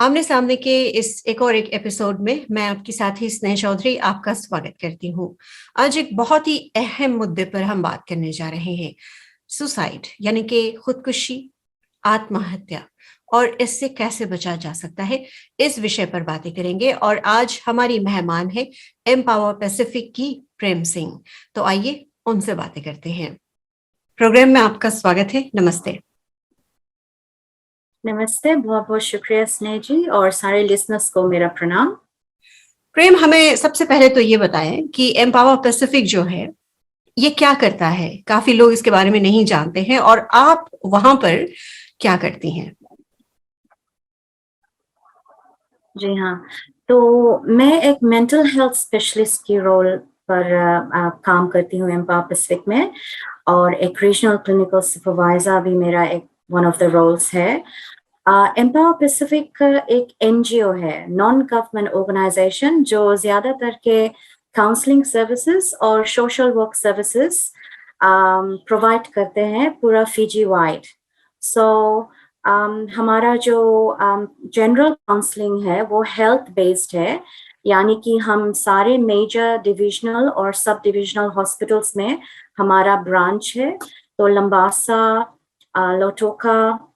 आमने सामने के इस एक एपिसोड में मैं आपकी साथी स्नेह चौधरी आपका स्वागत करती हूँ। आज एक बहुत ही अहम मुद्दे पर हम बात करने जा रहे हैं, सुसाइड यानी कि खुदकुशी, आत्महत्या और इससे कैसे बचा जा सकता है। इस विषय पर बातें करेंगे और आज हमारी मेहमान है एम्पावर पैसिफिक की प्रेम सिंह। तो आइए उनसे बातें करते हैं। प्रोग्राम में आपका स्वागत है। नमस्ते। नमस्ते, बहुत बहुत शुक्रिया स्नेह जी और सारे लिसनर्स को मेरा प्रणाम। प्रेम, हमें सबसे पहले तो ये बताएं कि एम्पावर पैसिफिक जो है ये क्या करता है। काफी लोग इसके बारे में नहीं जानते हैं और आप वहां पर क्या करती हैं? जी हाँ, तो मैं एक मेंटल हेल्थ स्पेशलिस्ट की रोल पर काम करती हूँ एम्पावर पैसिफिक में, और एक रीजनल क्लिनिकल सुपरवाइजर भी मेरा एक वन ऑफ द रोल्स है। एम्पावर पैसिफिक एक एनजीओ है, नॉन गवर्नमेंट ऑर्गेनाइजेशन, जो ज्यादातर के काउंसलिंग सर्विसेज और सोशल वर्क सर्विसेज प्रोवाइड करते हैं पूरा फिजी वाइड। सो हमारा जो जनरल काउंसलिंग है वो हेल्थ बेस्ड है, यानी कि हम सारे मेजर डिविजनल और सब डिविजनल हॉस्पिटल्स में हमारा ब्रांच है। तो लंबासा, लोटोका,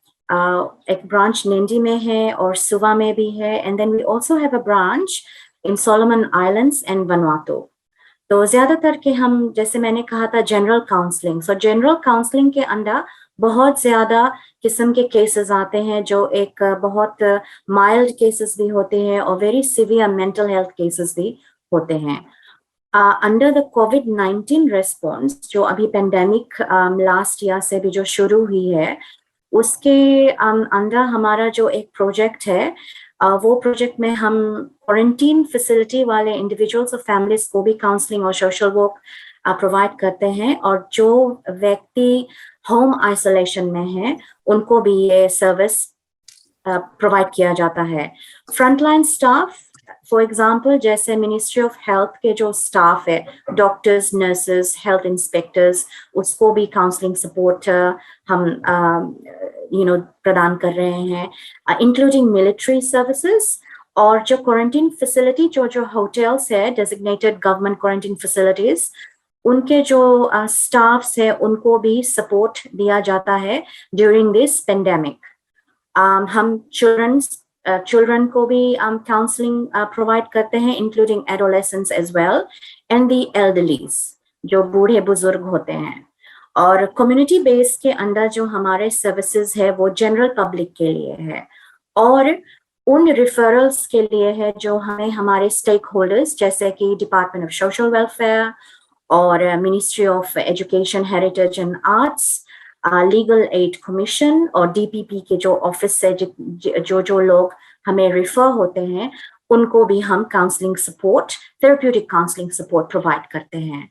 एक ब्रांच निंडी में है और सुवा में भी है, and then we also have a branch in Solomon Islands and Vanuatu. तो ज्यादातर के हम, जैसे मैंने कहा था, general counselling, so general counselling के अंदर बहुत ज्यादा किस्म के केसेस आते हैं, जो एक बहुत माइल्ड केसेस भी होते हैं और very severe mental health cases भी होते हैं। अंडर द कोविड-19 रेस्पॉन्स, जो अभी पेंडेमिक लास्ट ईयर से भी जो शुरू हुई है, उसके अंदर हमारा जो एक प्रोजेक्ट है, वो प्रोजेक्ट में हम क्वारंटीन फैसिलिटी वाले इंडिविजुअल्स और फैमिलीज को भी काउंसलिंग और सोशल वर्क प्रोवाइड करते हैं, और जो व्यक्ति होम आइसोलेशन में है उनको भी ये सर्विस प्रोवाइड किया जाता है। फ्रंटलाइन स्टाफ, फॉर एग्जाम्पल, जैसे मिनिस्ट्री ऑफ हेल्थ के जो स्टाफ है, डॉक्टर्स, नर्सेस, हेल्थ इंस्पेक्टर्स, उसको भी काउंसलिंग सपोर्ट हम प्रदान कर रहे हैं, इंक्लूडिंग मिलिट्री सर्विसेज। और जो क्वारंटीन फैसिलिटी, जो होटल्स है, डेजिग्नेटेड गवर्नमेंट क्वारंटीन फैसिलिटीज, उनके जो स्टाफ्स है उनको भी सपोर्ट दिया जाता है ड्यूरिंग दिस पेंडेमिक। हम चिल्ड्रन को भी काउंसलिंग प्रोवाइड करते हैं, including adolescents as well, and the elderlies, जो बूढ़े बुजुर्ग होते हैं। और कम्युनिटी बेस के अंदर जो हमारे सर्विसेज है वो जनरल पब्लिक के लिए है, और उन रिफरल्स के लिए है जो हमें हमारे स्टेक होल्डर्स, जैसे कि डिपार्टमेंट ऑफ सोशल वेलफेयर और ministry of education, heritage and arts, legal aid commission और डीपीपी के जो ऑफिस से जो लोग हमें रिफर होते हैं, उनको भी हम counselling support, therapeutic counselling support provide करते हैं।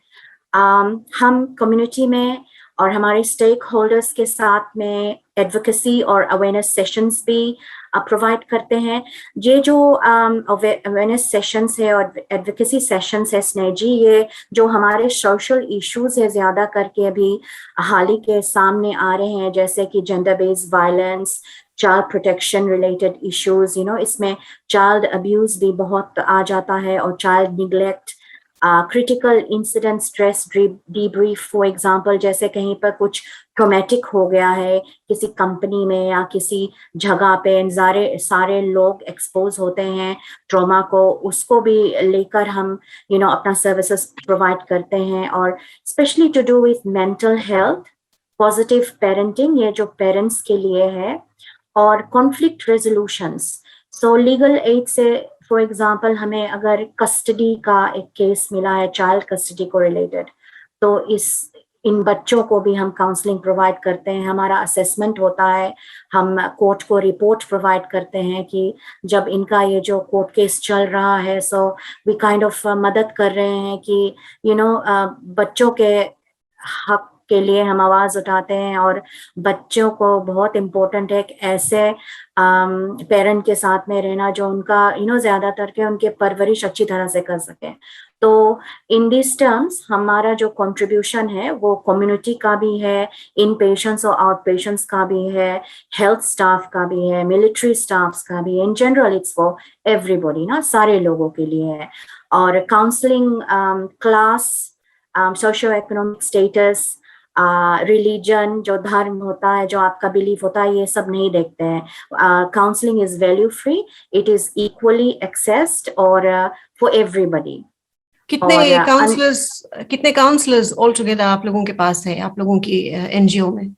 हम कम्युनिटी में और हमारे स्टेक होल्डर्स के साथ में एडवोकेसी और अवेयरनेस सेशंस भी प्रोवाइड करते हैं। ये जो अवेयरनेस सेशंस है और एडवोकेसी सेशंस है स्नेह जी, ये जो हमारे सोशल इश्यूज है ज्यादा करके अभी हाल ही के सामने आ रहे हैं, जैसे कि gender based violence, child protection related issues, इसमें चाइल्ड अब्यूज भी बहुत आ जाता है, और child neglect, critical incident stress debrief, for example, जैसे कहीं पर कुछ ट्रोमेटिक हो गया है किसी कंपनी में या किसी जगह पे, सारे लोग एक्सपोज होते हैं ट्रॉमा को, उसको भी लेकर हम अपना सर्विसेज प्रोवाइड करते हैं। और specially to do with mental health, positive parenting, ये जो पेरेंट्स के लिए है, और conflict resolutions. So legal aid से, फॉर एग्जांपल, हमें अगर कस्टडी का एक केस मिला है, चाइल्ड कस्टडी को रिलेटेड, तो इन बच्चों को भी हम काउंसलिंग प्रोवाइड करते हैं, हमारा असेसमेंट होता है, हम कोर्ट को रिपोर्ट प्रोवाइड करते हैं कि जब इनका ये जो कोर्ट केस चल रहा है, सो वी काइंड ऑफ मदद कर रहे हैं कि बच्चों के हक के लिए हम आवाज उठाते हैं, और बच्चों को बहुत इम्पोर्टेंट है कि ऐसे पेरेंट के साथ में रहना जो उनका ज्यादातर के उनके परवरिश अच्छी तरह से कर सके। तो इन दिस टर्म्स हमारा जो कंट्रीब्यूशन है वो कम्युनिटी का भी है, इन पेशेंट्स और आउट पेशेंट्स का भी है, हेल्थ स्टाफ का भी है, मिलिट्री स्टाफ्स का भी है, in general it's for everybody ना, सारे लोगों के लिए है। और counselling, class, socio economic status, religion, जो धर्म होता है, जो आपका बिलीफ होता है, ये सब नहीं देखते हैं। Counselling is value free, it is equally accessed और फॉर एवरीबडी। कितने काउंसलर्स ऑल टुगेदर आप लोगों के पास है, आप लोगों की एनजीओ में?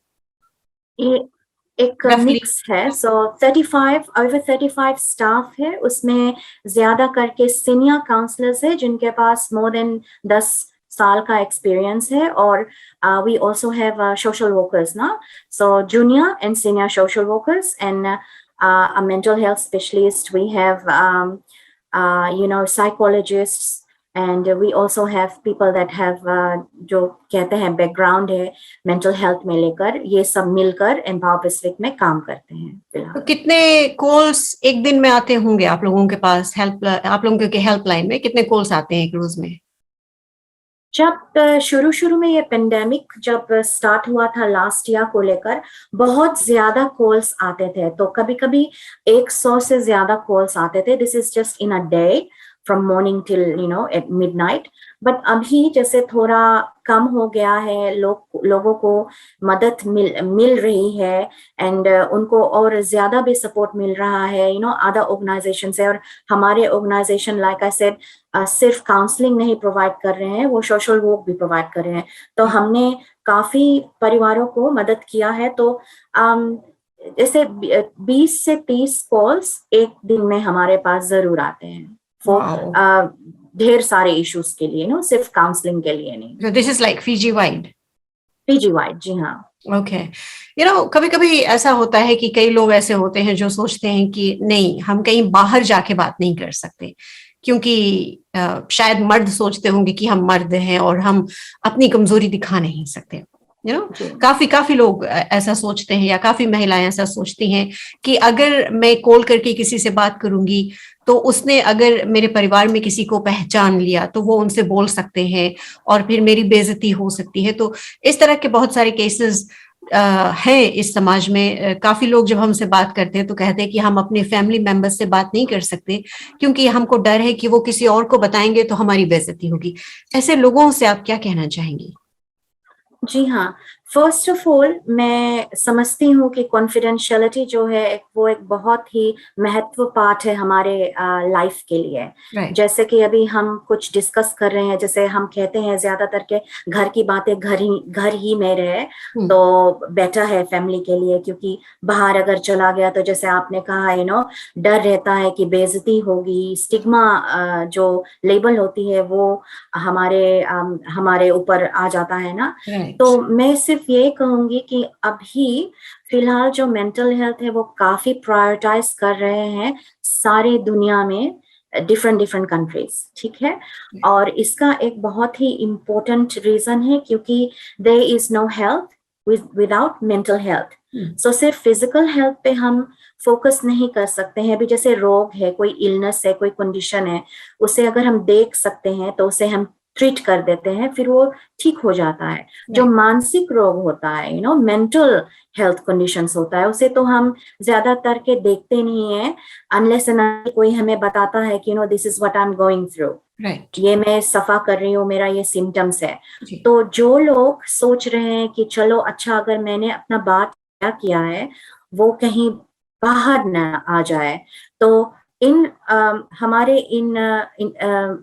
ये एक मिक्स है, सो 35 स्टाफ है, उसमें ज्यादा करके सीनियर काउंसलर्स है जिनके पास मोर देन 10 साल का एक्सपीरियंस है, और we also have social workers ना, so junior and senior social workers and a mental health specialist. We have psychologists, and we also have people that have जो कहते हैं बैकग्राउंड है मेंटल हेल्थ में लेकर, ये सब मिलकर एम्पावर पैसिफिक में काम करते हैं फिलहाल। तो कितने कॉल्स एक दिन में आते होंगे आप लोगों के पास? आप लोगों के हेल्पलाइन में कितने कॉल्स आते हैं एक रोज में? जब शुरू में ये पेंडेमिक जब स्टार्ट हुआ था लास्ट ईयर को लेकर, बहुत ज्यादा कॉल्स आते थे, तो कभी कभी 100 से ज्यादा कॉल्स आते थे। This is just in a day from morning till at midnight. But अभी जैसे थोड़ा कम हो गया है, लोगों को मदद मिल रही है, एंड उनको और ज्यादा भी सपोर्ट मिल रहा है अदर ऑर्गेनाइजेशन से। और हमारे ऑर्गेनाइजेशन लाइक आई सेड सिर्फ काउंसलिंग नहीं प्रोवाइड कर रहे हैं, वो सोशल वर्क भी प्रोवाइड कर रहे हैं। तो हमने काफी परिवारों को मदद किया है। तो जैसे 20 से 30 कॉल्स एक दिन में हमारे पास जरूर आते हैं, ढेर सारे इश्यूज के लिए, सिर्फ काउंसलिंग के लिए नहीं। So this is like Fiji wide? Fiji wide, जी हाँ। ओके, कभी कभी ऐसा होता है कि कई लोग ऐसे होते हैं जो सोचते हैं कि नहीं, हम कहीं बाहर जाके बात नहीं कर सकते, क्योंकि शायद मर्द सोचते होंगे कि हम मर्द हैं और हम अपनी कमजोरी दिखा नहीं सकते। काफी लोग ऐसा सोचते हैं, या काफी महिलाएं ऐसा सोचती हैं कि अगर मैं कॉल करके किसी से बात करूंगी तो उसने अगर मेरे परिवार में किसी को पहचान लिया तो वो उनसे बोल सकते हैं और फिर मेरी बेइज्जती हो सकती है। तो इस तरह के बहुत सारे केसेस है इस समाज में। काफी लोग जब हमसे बात करते हैं तो कहते हैं कि हम अपने फैमिली मेंबर्स से बात नहीं कर सकते क्योंकि हमको डर है कि वो किसी और को बताएंगे तो हमारी बेइज्जती होगी। ऐसे लोगों से आप क्या कहना चाहेंगी? जी हाँ, फर्स्ट ऑफ ऑल मैं समझती हूँ कि कॉन्फिडेंशियलिटी जो है वो एक बहुत ही महत्व पार्ट है हमारे लाइफ के लिए। जैसे कि अभी हम कुछ डिस्कस कर रहे हैं, जैसे हम कहते हैं ज्यादातर के घर की बातें घर ही में रहे तो बेटर है फैमिली के लिए, क्योंकि बाहर अगर चला गया तो जैसे आपने कहा डर रहता है कि बेइज्जती होगी, स्टिग्मा जो लेबल होती है वो हमारे ऊपर आ जाता है ना। तो मैं सिर्फ ये कहूंगी कि अभी फिलहाल जो मेंटल हेल्थ है वो काफी प्रायोरिटाइज कर रहे हैं सारे दुनिया में, डिफरेंट कंट्रीज, ठीक है। और इसका एक बहुत ही इम्पोर्टेंट रीजन है क्योंकि there is no health without mental health. So सिर्फ फिजिकल हेल्थ पे हम फोकस नहीं कर सकते हैं। अभी जैसे रोग है, कोई इलनेस है, कोई कंडीशन है, उसे अगर हम देख सकते हैं तो उसे हम ट्रीट कर देते हैं, फिर वो ठीक हो जाता है। जो मानसिक रोग होता है मेंटल हेल्थ कंडीशंस होता है, उसे तो हम ज्यादातर के देखते नहीं है अनलेस कोई हमें बताता है कि this is what I am going through, ये मैं सफा कर रही हूँ, मेरा ये सिम्टम्स है। तो जो लोग सोच रहे हैं कि चलो अच्छा अगर मैंने अपना बात किया है वो कहीं बाहर न आ जाए, तो हमारे इन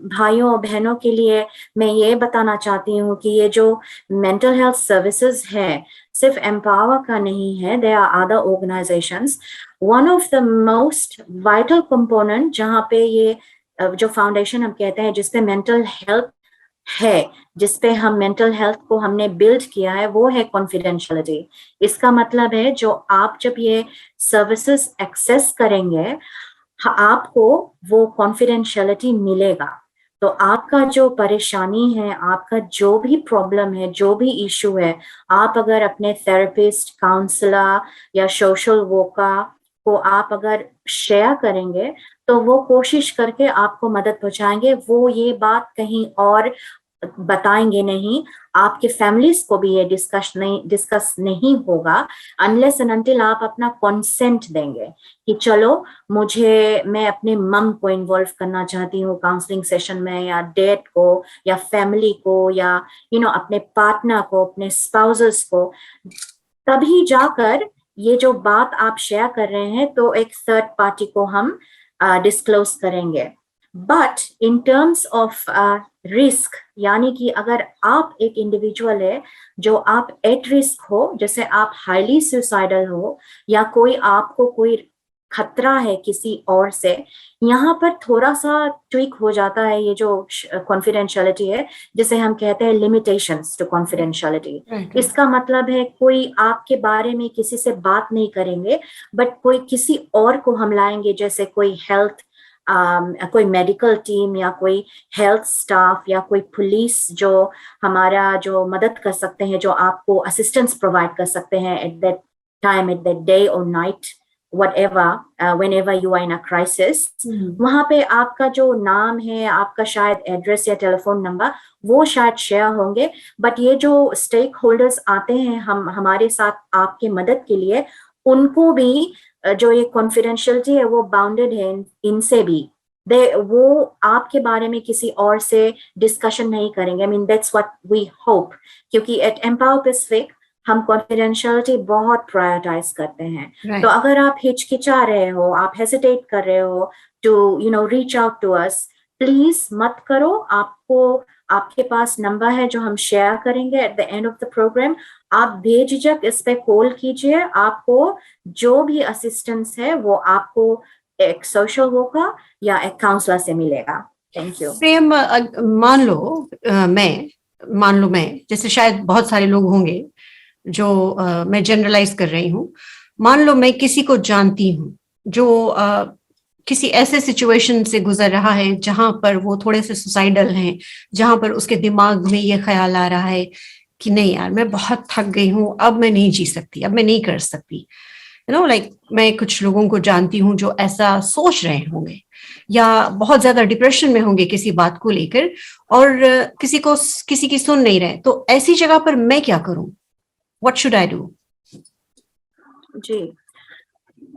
भाइयों बहनों के लिए मैं ये बताना चाहती हूँ कि ये जो मेंटल हेल्थ सर्विसेज है सिर्फ एम्पावर का नहीं है, there are other organisations. One of the most vital component जहाँ पे ये जो फाउंडेशन हम कहते हैं जिसपे मेंटल हेल्थ है, जिसपे हम मेंटल हेल्थ को हमने बिल्ड किया है, वो है कॉन्फिडेंशियलिटी। इसका मतलब है जो आप जब ये सर्विसेज एक्सेस करेंगे आपको वो कॉन्फिडेंशियलिटी मिलेगा। तो आपका जो परेशानी है, आपका जो भी प्रॉब्लम है, जो भी इशू है, आप अगर अपने थेरेपिस्ट, काउंसलर या सोशल वर्कर को आप अगर शेयर करेंगे तो वो कोशिश करके आपको मदद पहुंचाएंगे, वो ये बात कहीं और बताएंगे नहीं, आपके फैमिलीज को भी ये डिस्कस नहीं होगा अनलेस एंड अनटिल आप अपना कंसेंट देंगे कि चलो मैं अपने मम को इन्वॉल्व करना चाहती हूँ काउंसलिंग सेशन में, या डैड को, या फैमिली को, या अपने पार्टनर को, अपने स्पाउसेस को। तभी जाकर ये जो बात आप शेयर कर रहे हैं तो एक थर्ड पार्टी को हम डिस्क्लोज करेंगे। But in terms of risk, यानी कि अगर आप एक इंडिविजुअल है जो आप एट रिस्क हो, जैसे आप हाईली सुसाइडल हो, या आपको कोई खतरा है किसी और से, यहाँ पर थोड़ा सा ट्विक हो जाता है ये जो कॉन्फिडेंशियलिटी है, जिसे हम कहते हैं लिमिटेशंस टू कॉन्फिडेंशियलिटी। इसका मतलब है कोई आपके बारे में किसी से बात नहीं करेंगे, बट कोई किसी और को हम लाएंगे, जैसे कोई कोई मेडिकल टीम, या कोई हेल्थ स्टाफ, या कोई पुलिस जो हमारा जो मदद कर सकते हैं, जो आपको असिस्टेंस प्रोवाइड कर सकते हैं at that time, at that day और night, whatever, whenever you are in a crisis। वहां पे आपका जो नाम है, आपका शायद एड्रेस या टेलीफोन नंबर, वो शायद शेयर होंगे, बट ये जो स्टेक होल्डर्स आते हैं हमारे साथ आपके मदद के लिए, उनको भी जो ये कॉन्फिडेंशियलिटी है वो बाउंडेड है इनसे भी। वो आपके बारे में किसी और से डिस्कशन नहीं करेंगे। I mean that's what we hope, क्योंकि एट एम्पावर पैसिफिक हम कॉन्फिडेंशियलिटी बहुत प्रायोरिटाइज करते हैं। तो अगर आप हिचकिचा रहे हो, आप हेसिटेट कर रहे हो to reach out to us, please मत करो। आपके पास नंबर है जो हम शेयर करेंगे at the end of the programme. आप बेझिझक इस पे कॉल कीजिए, आपको जो भी असिस्टेंस है वो आपको एक सोशल वर्कर या एक काउंसलर से मिलेगा। Thank you. प्रेम, मान लो मैं जैसे शायद बहुत सारे लोग होंगे जो मैं जनरलाइज कर रही हूँ, मान लो मैं किसी को जानती हूँ जो किसी ऐसे सिचुएशन से गुजर रहा है जहां पर वो थोड़े से सुसाइडल हैं, जहां पर उसके दिमाग में ये ख्याल आ रहा है कि नहीं यार, मैं बहुत थक गई हूँ, अब मैं नहीं जी सकती, अब मैं नहीं कर सकती। मैं कुछ लोगों को जानती हूँ जो ऐसा सोच रहे होंगे, या बहुत ज्यादा डिप्रेशन में होंगे किसी बात को लेकर, और किसी की सुन नहीं रहे। तो ऐसी जगह पर मैं क्या करूं? What should I do? जी,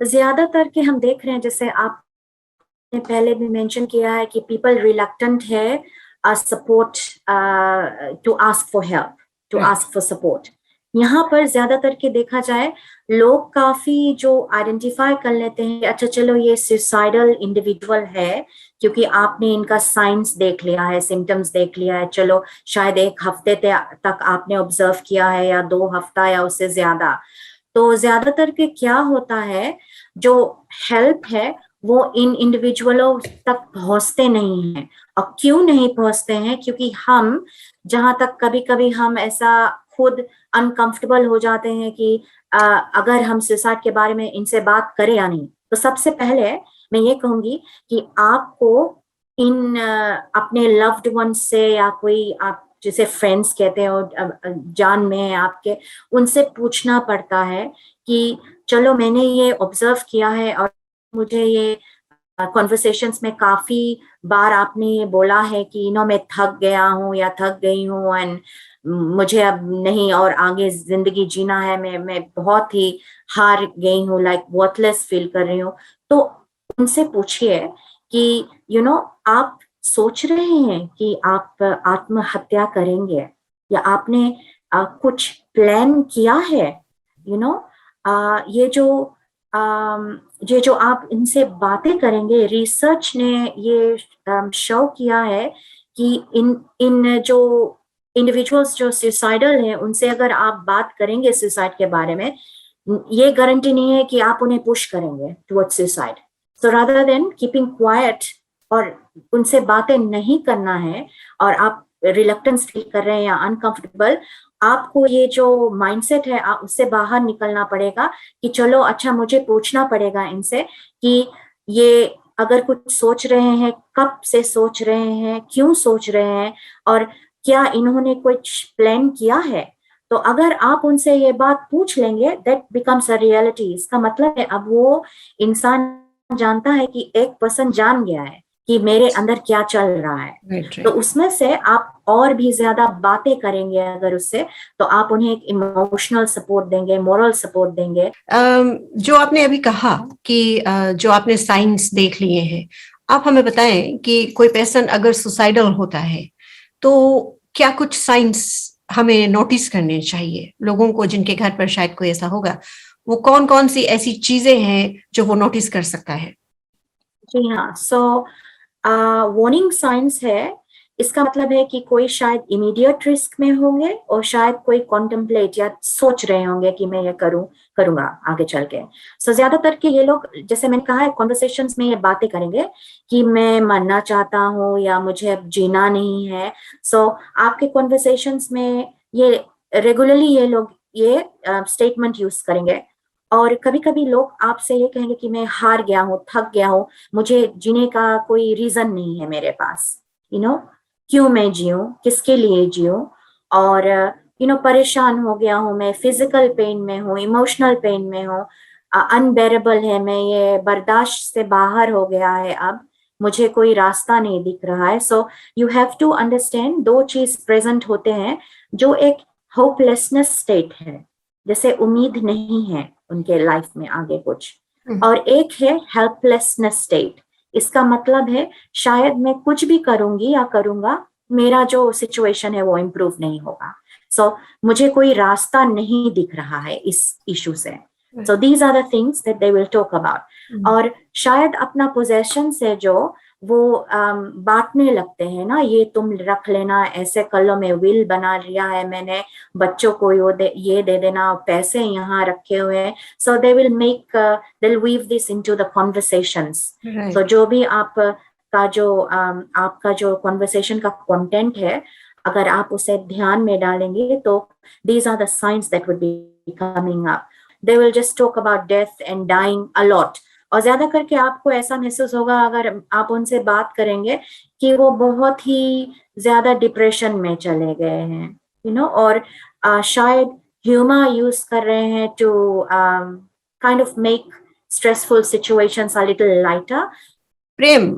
ज्यादातर के हम देख रहे हैं, जैसे आपने पहले भी मेंशन किया है कि पीपल रिलक्टेंट है support to ask for help, to ask for support. यहाँ पर ज्यादातर के देखा जाए, लोग काफी जो आइडेंटिफाई कर लेते हैं, अच्छा चलो ये सुसाइडल इंडिविजुअल है, क्योंकि आपने इनका साइंस देख लिया है, सिम्टम्स देख लिया है, चलो शायद एक हफ्ते तक आपने ऑब्जर्व किया है, या 2 हफ्ता या उससे ज्यादा। तो ज्यादातर के क्या होता है, जो हेल्प है वो इन इंडिविजुअलों तक पहुंचते नहीं हैं। और क्यों नहीं पहुंचते हैं? क्योंकि हम जहां तक कभी कभी हम ऐसा खुद अनकंफर्टेबल हो जाते हैं कि अगर हम सुसाइड के बारे में इनसे बात करें या नहीं। तो सबसे पहले मैं ये कहूंगी कि आपको अपने लव्ड वन से, या कोई आप जिसे फ्रेंड्स कहते हो, जान में है आपके, उनसे पूछना पड़ता है कि चलो मैंने ये ऑब्जर्व किया है, और मुझे ये कॉन्वर्सेशंस में काफी बार आपने ये बोला है कि मैं थक गया हूँ या थक गई हूँ, एंड मुझे अब नहीं और आगे जिंदगी जीना है, मैं बहुत ही हार गई हूँ, लाइक वर्थलेस फील कर रही हूँ। तो उनसे पूछिए कि आप सोच रहे हैं कि आप आत्महत्या करेंगे, या आपने कुछ प्लान किया है? ये जो आप इनसे बातें करेंगे, रिसर्च ने ये शो किया है कि इन जो इंडिविजुअल्स जो सुसाइडल हैं, उनसे अगर आप बात करेंगे सुसाइड के बारे में, ये गारंटी नहीं है कि आप उन्हें पुश करेंगे towards suicide. So rather than keeping quiet और उनसे बातें नहीं करना है, और आप रिलक्टेंस फील कर रहे हैं या अनकंफर्टेबल, आपको ये जो माइंडसेट है उससे बाहर निकलना पड़ेगा कि चलो अच्छा, मुझे पूछना पड़ेगा इनसे कि ये अगर कुछ सोच रहे हैं, कब से सोच रहे हैं, क्यों सोच रहे हैं, और क्या इन्होंने कुछ प्लान किया है। तो अगर आप उनसे ये बात पूछ लेंगे, दैट बिकम्स अ रियलिटी। इसका मतलब है अब वो इंसान जानता है कि एक पर्सन जान गया है कि मेरे अंदर क्या चल रहा है, राइट तो राइट। उसमें से आप और भी ज्यादा बातें करेंगे अगर उससे, तो आप उन्हें एक इमोशनल सपोर्ट देंगे, मोरल सपोर्ट देंगे। जो आपने अभी कहा कि जो आपने साइंस देख लिए हैं, आप हमें बताएं कि कोई पर्सन अगर सुसाइडल होता है तो क्या कुछ साइंस हमें नोटिस करने चाहिए लोगों को जिनके घर पर शायद कोई ऐसा होगा? वो कौन कौन सी ऐसी चीजें हैं जो वो नोटिस कर सकता है? जी हाँ, सो वार्निंग साइंस है, इसका मतलब है कि कोई शायद इमीडिएट रिस्क में होंगे और शायद कोई कॉन्टेम्पलेट या सोच रहे होंगे कि मैं ये करूंगा आगे चल के। सो ज्यादातर के ये लोग, जैसे मैंने कहा है, कॉन्वर्सेशंस में ये बातें करेंगे कि मैं मरना चाहता हूँ या मुझे अब जीना नहीं है। सो आपके कॉन्वर्सेशंस में ये रेगुलरली ये लोग ये स्टेटमेंट यूज करेंगे। और कभी कभी लोग आपसे ये कहेंगे कि मैं हार गया हूँ, थक गया हूँ, मुझे जीने का कोई रीजन नहीं है मेरे पास, क्यों मैं जीऊं, किसके लिए जीऊं, और परेशान हो गया हूं, मैं फिजिकल पेन में हूँ, इमोशनल पेन में हूँ, अनबेरेबल है, मैं ये बर्दाश्त से बाहर हो गया है, अब मुझे कोई रास्ता नहीं दिख रहा है। So you have to understand, दो चीज प्रेजेंट होते हैं, जो एक होपलेसनेस स्टेट है, जैसे उम्मीद नहीं है उनके लाइफ में आगे कुछ, और एक है हेल्पलेसनेस स्टेट। इसका मतलब है शायद मैं कुछ भी करूंगी या करूंगा, मेरा जो सिचुएशन है वो इम्प्रूव नहीं होगा। सो मुझे कोई रास्ता नहीं दिख रहा है इस इशू से। So these are the things that they will talk about. और शायद अपना पोजेशन से जो वो बांटने लगते हैं ना, ये तुम रख लेना, ऐसे कर लो, मैं विल बना लिया है मैंने, बच्चों को ये दे देना, पैसे यहाँ रखे हुए हैं। So they will make, they will weave this into the conversations. So जो भी आपका जो कॉन्वर्सेशन का कंटेंट है, अगर आप उसे ध्यान में डालेंगे, तो these are the signs that would be coming up. They will just talk about death and dying a lot. और ज्यादा करके आपको ऐसा महसूस होगा अगर आप उनसे बात करेंगे कि वो बहुत ही ज्यादा डिप्रेशन में चले गए हैं, और शायद ह्यूमर यूज कर रहे हैं to kind of make stressful situations a little lighter. Prem,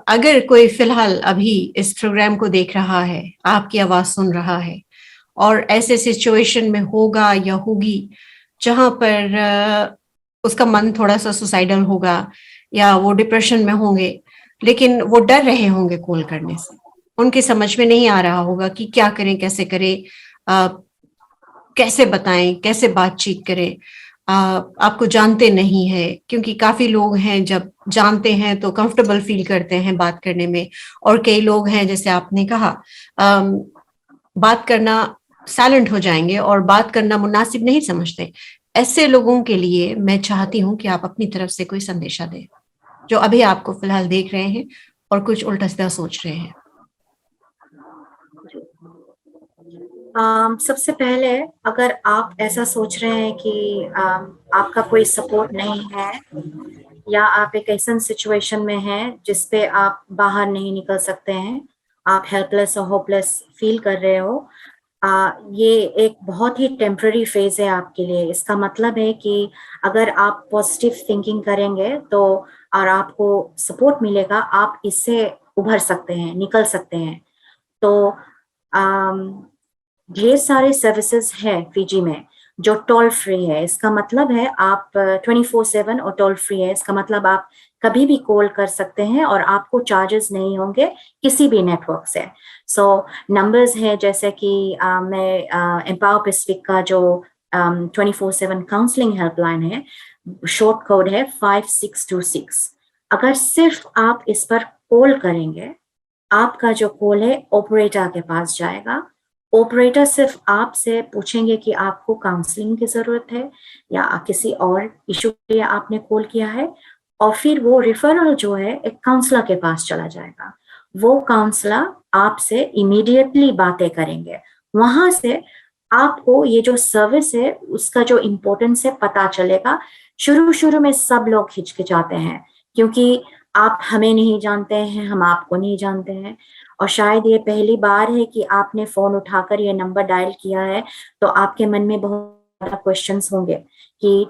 अगर कोई फिलहाल अभी इस प्रोग्राम को देख रहा है, आपकी आवाज सुन रहा है और ऐसे सिचुएशन में होगा या होगी जहां पर उसका मन थोड़ा सा सुसाइडल होगा या वो डिप्रेशन में होंगे, लेकिन वो डर रहे होंगे कॉल करने से, उनकी समझ में नहीं आ रहा होगा कि क्या करें, कैसे करें, कैसे बताएं, कैसे बातचीत करें, आपको जानते नहीं है, क्योंकि काफी लोग हैं जब जानते हैं तो कंफर्टेबल फील करते हैं बात करने में, और कई लोग हैं जैसे आपने कहा बात करना साइलेंट हो जाएंगे और बात करना मुनासिब नहीं समझते। ऐसे लोगों के लिए मैं चाहती हूँ कि आप अपनी तरफ से कोई संदेशा दें जो अभी आपको फिलहाल देख रहे हैं और कुछ उल्टा सीधा सोच रहे हैं। सबसे पहले, अगर आप ऐसा सोच रहे हैं कि आपका कोई सपोर्ट नहीं है, या आप एक ऐसा सिचुएशन में हैं जिसपे आप बाहर नहीं निकल सकते हैं, आप हेल्पलेस और होपलेस फील कर रहे हो, ये एक बहुत ही टेम्पररी फेज है आपके लिए। इसका मतलब है कि अगर आप पॉजिटिव थिंकिंग करेंगे तो, और आपको सपोर्ट मिलेगा, आप इससे उभर सकते हैं, निकल सकते हैं। तो ढेर सारे सर्विसेज है फीजी में जो टोल फ्री है। इसका मतलब है आप 24/7, और टोल फ्री है, इसका मतलब आप कभी भी कॉल कर सकते हैं और आपको चार्जेस नहीं होंगे किसी भी नेटवर्क से। सो नंबर्स है, जैसे कि मैं एम्पावर पैसिफिक का जो 24/7 काउंसलिंग हेल्पलाइन है, शॉर्ट कोड है 5626। अगर सिर्फ आप इस पर कॉल करेंगे, आपका जो कॉल है ऑपरेटर के पास जाएगा। ऑपरेटर सिर्फ आपसे पूछेंगे कि आपको काउंसलिंग की जरूरत है या किसी और इशू के लिए आपने कॉल किया है, और फिर वो रिफरल जो है एक काउंसलर के पास चला जाएगा। वो काउंसलर आपसे इमीडिएटली बातें करेंगे। वहां से आपको ये जो सर्विस है उसका जो इम्पोर्टेंस है पता चलेगा। शुरू शुरू में सब लोग हिचकिचाते हैं, क्योंकि आप हमें नहीं जानते हैं, हम आपको नहीं जानते हैं, और शायद ये पहली बार है कि आपने फोन उठाकर ये नंबर डायल किया है, तो आपके मन में बहुत ज्यादा क्वेश्चंस होंगे कि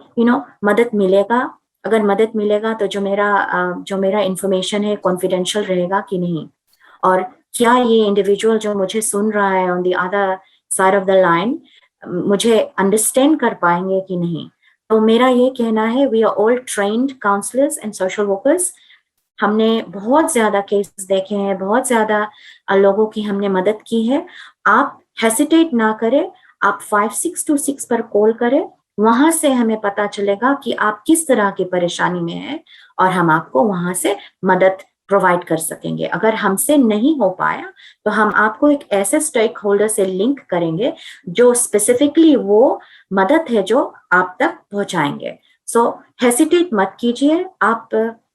मदद मिलेगा, अगर मदद मिलेगा तो जो मेरा इंफॉर्मेशन है कॉन्फिडेंशियल रहेगा कि नहीं, और क्या ये इंडिविजुअल जो मुझे सुन रहा है on the other side of the line मुझे अंडरस्टैंड कर पाएंगे कि नहीं। तो मेरा ये कहना है, we are all trained counsellors and social workers. हमने बहुत ज्यादा केसेस देखे हैं, बहुत ज्यादा लोगों की हमने मदद की है। आप हेसिटेट ना करें, आप 5626 पर कॉल करें, वहां से हमें पता चलेगा कि आप किस तरह की परेशानी में हैं और हम आपको वहां से मदद प्रोवाइड कर सकेंगे। अगर हमसे नहीं हो पाया तो हम आपको एक ऐसे स्टेक होल्डर से लिंक करेंगे जो स्पेसिफिकली वो मदद है जो आप तक पहुंचाएंगे। सो हेसिटेट मत कीजिए, आप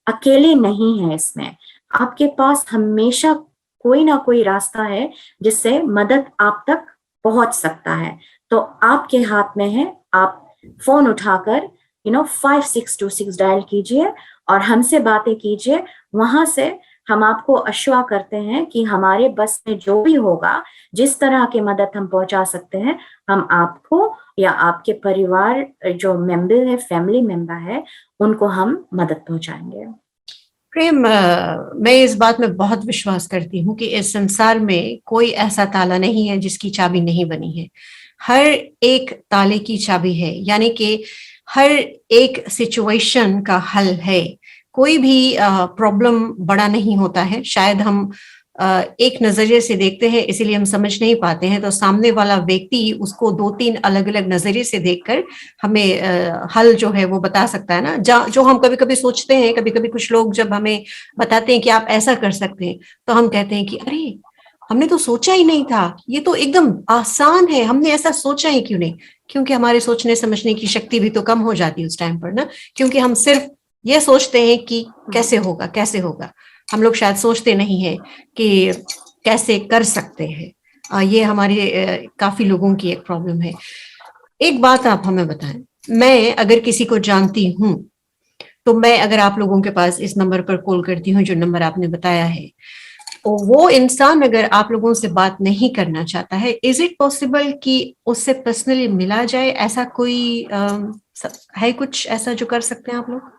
अकेले नहीं हैं इसमें। आपके पास हमेशा कोई ना कोई रास्ता है जिससे मदद आप तक पहुंच सकता है। तो आपके हाथ में है, आप फोन उठाकर 5626 डायल कीजिए और हमसे बातें कीजिए। वहां से हम आपको अश्योर करते हैं कि हमारे बस में जो भी होगा, जिस तरह की मदद हम पहुंचा सकते हैं, हम आपको या आपके परिवार जो मेंबर है, फैमिली मेंबर है, उनको हम मदद पहुंचाएंगे। प्रेम, मैं इस बात में बहुत विश्वास करती हूँ कि इस संसार में कोई ऐसा ताला नहीं है जिसकी चाबी नहीं बनी है। हर एक ताले की चाबी है, यानी कि हर एक सिचुएशन का हल है। कोई भी प्रॉब्लम बड़ा नहीं होता है। शायद हम एक नजरिए से देखते हैं, इसीलिए हम समझ नहीं पाते हैं, तो सामने वाला व्यक्ति उसको 2-3 अलग अलग नजरिए से देखकर हमें हल जो है वो बता सकता है ना। जो हम कभी कभी सोचते हैं, कभी कभी कुछ लोग जब हमें बताते हैं कि आप ऐसा कर सकते हैं, तो हम कहते हैं कि अरे, हमने तो सोचा ही नहीं था, ये तो एकदम आसान है, हमने ऐसा सोचा ही क्यों नहीं। क्योंकि हमारे सोचने समझने की शक्ति भी तो कम हो जाती है उस टाइम पर ना, क्योंकि हम सिर्फ ये सोचते हैं कि कैसे होगा कैसे होगा। हम लोग शायद सोचते नहीं है कि कैसे कर सकते हैं। ये हमारे काफी लोगों की एक प्रॉब्लम है। एक बात आप हमें बताएं, मैं अगर किसी को जानती हूँ, तो मैं अगर आप लोगों के पास इस नंबर पर कॉल करती हूँ जो नंबर आपने बताया है, तो वो इंसान अगर आप लोगों से बात नहीं करना चाहता है, इज इट पॉसिबल कि उससे पर्सनली मिला जाए? ऐसा कोई है कुछ ऐसा जो कर सकते हैं आप लोग?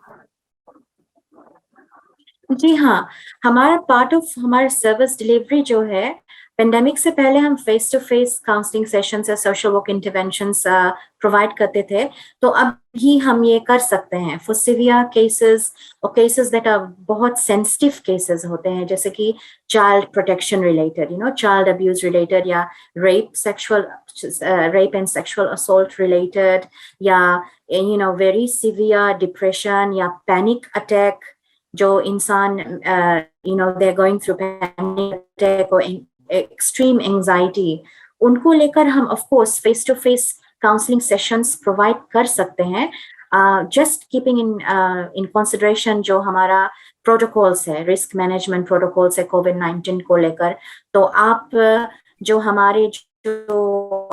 जी हाँ, हमारा पार्ट ऑफ हमारा सर्विस डिलीवरी जो है, पेंडेमिक से पहले हम face to face counselling sessions या सोशल वर्क इंटरवेंशंस प्रोवाइड करते थे। तो अब भी हम ये कर सकते हैं फॉर सिवियर केसेस और केसेस दैट आर बहुत सेंसिटिव केसेस होते हैं, जैसे कि child protection related, child abuse related, या rape and sexual assault related, या वेरी सिवियर डिप्रेशन या पैनिक अटैक, जो इंसान they are going through panic attack और एक्सट्रीम एंजाइटी, उनको लेकर हम of course face to face counselling sessions provide कर सकते हैं, जस्ट कीपिंग इन कंसिडरेशन जो हमारा प्रोटोकॉल्स है, रिस्क मैनेजमेंट प्रोटोकॉल्स है कोविड-19 को लेकर। तो आप जो हमारे जो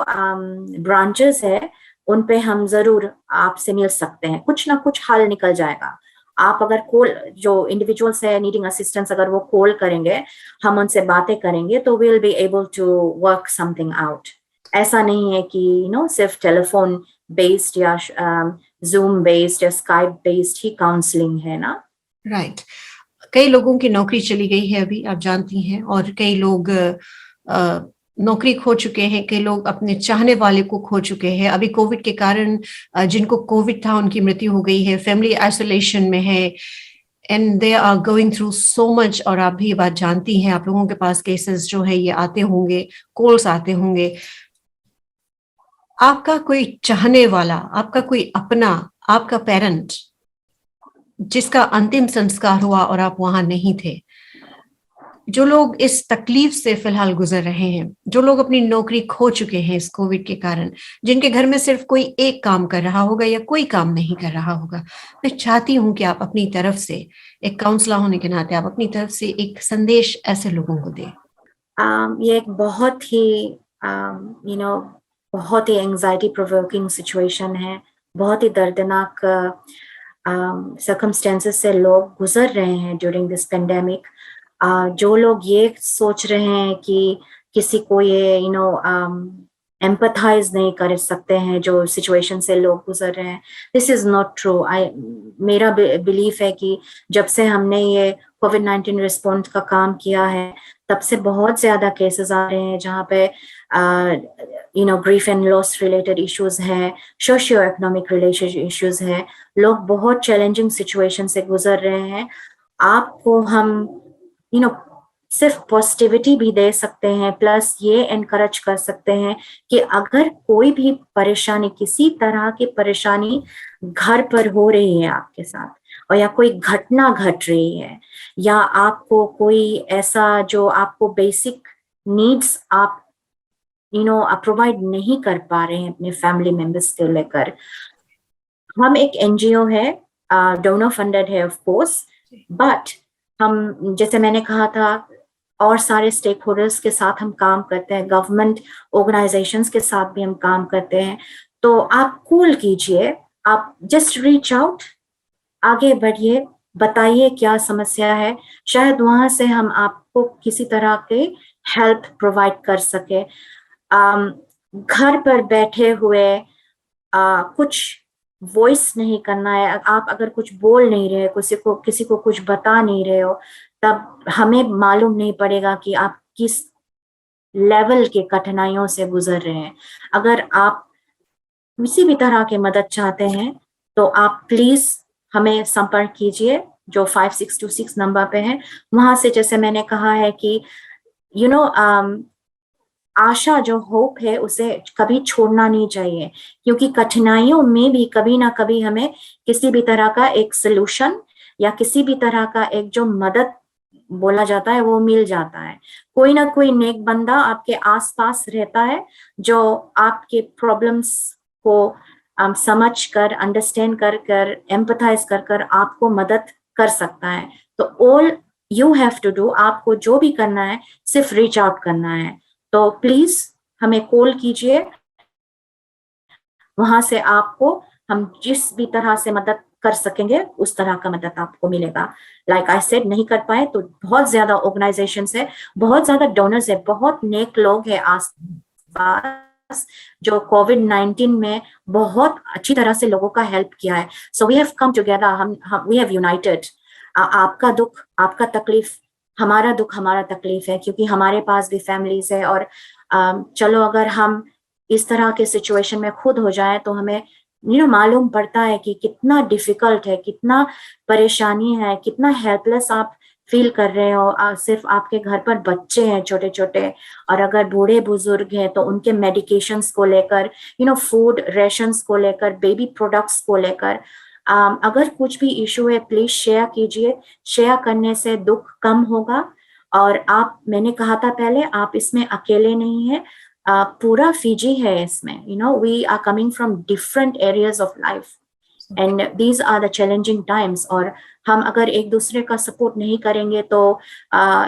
ब्रांचेस है, उन पे हम जरूर आपसे मिल सकते हैं, कुछ ना कुछ हल निकल जाएगा। आप अगर कॉल, जो इंडिविजुअल्स है नीडिंग असिस्टेंस, अगर वो कॉल करेंगे, हम उनसे बातें करेंगे, तो we will be able to work something out. ऐसा नहीं है कि सिर्फ टेलीफोन बेस्ड या जूम बेस्ड या स्काइप बेस्ड ही काउंसलिंग है ना। राइट। कई लोगों की नौकरी चली गई है अभी, आप जानती हैं, और कई लोग नौकरी खो चुके हैं, कई लोग अपने चाहने वाले को खो चुके हैं। अभी कोविड के कारण जिनको कोविड था उनकी मृत्यु हो गई है, फैमिली आइसोलेशन में है, and they are going through so much. और आप भी ये बात जानती हैं, आप लोगों के पास केसेस जो है ये आते होंगे, कॉल्स आते होंगे। आपका कोई चाहने वाला, आपका कोई अपना, आपका पेरेंट जिसका अंतिम संस्कार हुआ और आप वहां नहीं थे, जो लोग इस तकलीफ से फिलहाल गुजर रहे हैं, जो लोग अपनी नौकरी खो चुके हैं इस कोविड के कारण, जिनके घर में सिर्फ कोई एक काम कर रहा होगा या कोई काम नहीं कर रहा होगा, मैं चाहती हूं कि आप अपनी तरफ से, एक काउंसलर होने के नाते, आप अपनी तरफ से एक संदेश ऐसे लोगों को दें। ये एक बहुत ही बहुत ही एंजाइटी प्रोवोकिंग सिचुएशन है, बहुत ही दर्दनाक सर्कमस्टेंसेस से लोग गुजर रहे हैं ड्यूरिंग दिस पेंडेमिक। जो लोग ये सोच रहे हैं कि किसी को ये एम्पथाइज नहीं कर सकते हैं जो सिचुएशन से लोग गुजर रहे हैं। This is not true. मेरा बिलीफ है कि जब से हमने ये कोविड-19 रिस्पॉन्स का काम किया है, तब से बहुत ज्यादा केसेस आ रहे हैं जहाँ पे grief and loss related issues हैं, सोशियो इकोनॉमिक रिलेटेड इश्यूज हैं, लोग बहुत चैलेंजिंग सिचुएशन से गुजर रहे हैं। आपको हम सिर्फ पॉजिटिविटी भी दे सकते हैं, प्लस ये एनकरेज कर सकते हैं कि अगर कोई भी परेशानी, किसी तरह की परेशानी घर पर हो रही है आपके साथ, और या कोई घटना घट रही है, या आपको कोई ऐसा जो आपको बेसिक नीड्स आप प्रोवाइड नहीं कर पा रहे हैं अपने फैमिली मेंबर्स को लेकर, हम एक एनजीओ है, डोनर फंडेड है ऑफ कोर्स, बट हम, जैसे मैंने कहा था, और सारे स्टेक होल्डर्स के साथ हम काम करते हैं, गवर्नमेंट ऑर्गेनाइजेशंस के साथ भी हम काम करते हैं। तो आप कॉल कीजिए, आप जस्ट रीच आउट, आगे बढ़िए, बताइए क्या समस्या है, शायद वहां से हम आपको किसी तरह के हेल्प प्रोवाइड कर सके। घर पर बैठे हुए कुछ वॉइस नहीं करना है, आप अगर कुछ बोल नहीं रहे, किसी को कुछ बता नहीं रहे हो, तब हमें मालूम नहीं पड़ेगा कि आप किस लेवल के कठिनाइयों से गुजर रहे हैं। अगर आप किसी भी तरह की मदद चाहते हैं तो आप प्लीज हमें संपर्क कीजिए, जो 5626 नंबर पे है। वहां से, जैसे मैंने कहा है कि आशा, जो होप है, उसे कभी छोड़ना नहीं चाहिए, क्योंकि कठिनाइयों में भी कभी ना कभी हमें किसी भी तरह का एक सलूशन या किसी भी तरह का एक जो मदद बोला जाता है वो मिल जाता है। कोई ना कोई नेक बंदा आपके आसपास रहता है जो आपके प्रॉब्लम्स को समझ कर, अंडरस्टैंड कर कर, एम्पथाइज कर कर आपको मदद कर सकता है। तो all you have to do, आपको जो भी करना है सिर्फ रीच आउट करना है। तो प्लीज हमें कॉल कीजिए, वहां से आपको हम जिस भी तरह से मदद कर सकेंगे उस तरह का मदद आपको मिलेगा। लाइक आई सेड, नहीं कर पाए तो बहुत ज्यादा ऑर्गेनाइजेशंस है, बहुत ज्यादा डोनर्स है, बहुत नेक लोग हैं आस पास जो कोविड-19 में बहुत अच्छी तरह से लोगों का हेल्प किया है। So we have come together, हम वी हैव यूनाइटेड। आपका दुख, आपका तकलीफ हमारा दुख, हमारा तकलीफ है, क्योंकि हमारे पास भी फैमिलीज है। और चलो, अगर हम इस तरह के सिचुएशन में खुद हो जाए तो हमें मालूम पड़ता है कि कितना डिफिकल्ट है, कितना परेशानी है, कितना हेल्पलेस आप फील कर रहे हो। सिर्फ आपके घर पर बच्चे हैं छोटे छोटे, और अगर बूढ़े बुजुर्ग हैं तो उनके मेडिकेशंस को लेकर, फूड रेशंस को लेकर, बेबी प्रोडक्ट्स को लेकर, अगर कुछ भी इशू है प्लीज शेयर कीजिए। शेयर करने से दुख कम होगा। और आप, मैंने कहा था पहले, आप इसमें अकेले नहीं है, पूरा फिजी है इसमें। We are coming from different areas of life and these are the challenging times. और हम अगर एक दूसरे का सपोर्ट नहीं करेंगे तो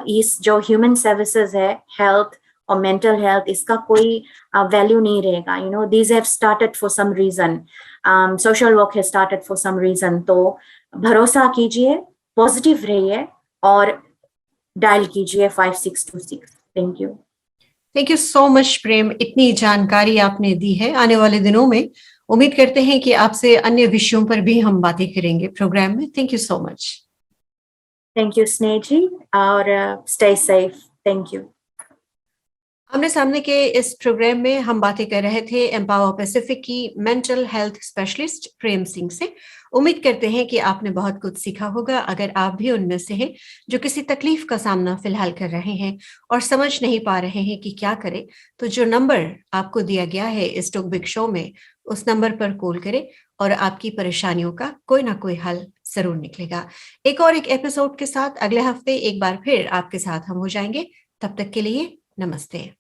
इस जो ह्यूमन सर्विसेज है, हेल्थ और मेंटल हेल्थ, इसका कोई वैल्यू नहीं रहेगा। These have started for some reason, social work has started for some reason. तो भरोसा कीजिए, पॉजिटिव रहिए और डायल कीजिए 5626। Thank you. Thank you so much Prem, इतनी जानकारी आपने दी है। आने वाले दिनों में उम्मीद करते हैं कि आपसे अन्य विषयों पर भी हम बातें करेंगे प्रोग्राम में। Thank you so much. Thank you स्नेह जी, और स्टे सेफ। Thank you. आमने सामने के इस प्रोग्राम में हम बातें कर रहे थे एम्पावर पैसिफिक की mental health specialist Prem Singh से। उम्मीद करते हैं कि आपने बहुत कुछ सीखा होगा। अगर आप भी उनमें से हैं जो किसी तकलीफ का सामना फिलहाल कर रहे हैं और समझ नहीं पा रहे हैं कि क्या करें, तो जो नंबर आपको दिया गया है इस टॉक बिग शो में, उस नंबर पर कॉल करें और आपकी परेशानियों का कोई ना कोई हल जरूर निकलेगा। एक एपिसोड के साथ अगले हफ्ते एक बार फिर आपके साथ हम हो जाएंगे। तब तक के लिए नमस्ते।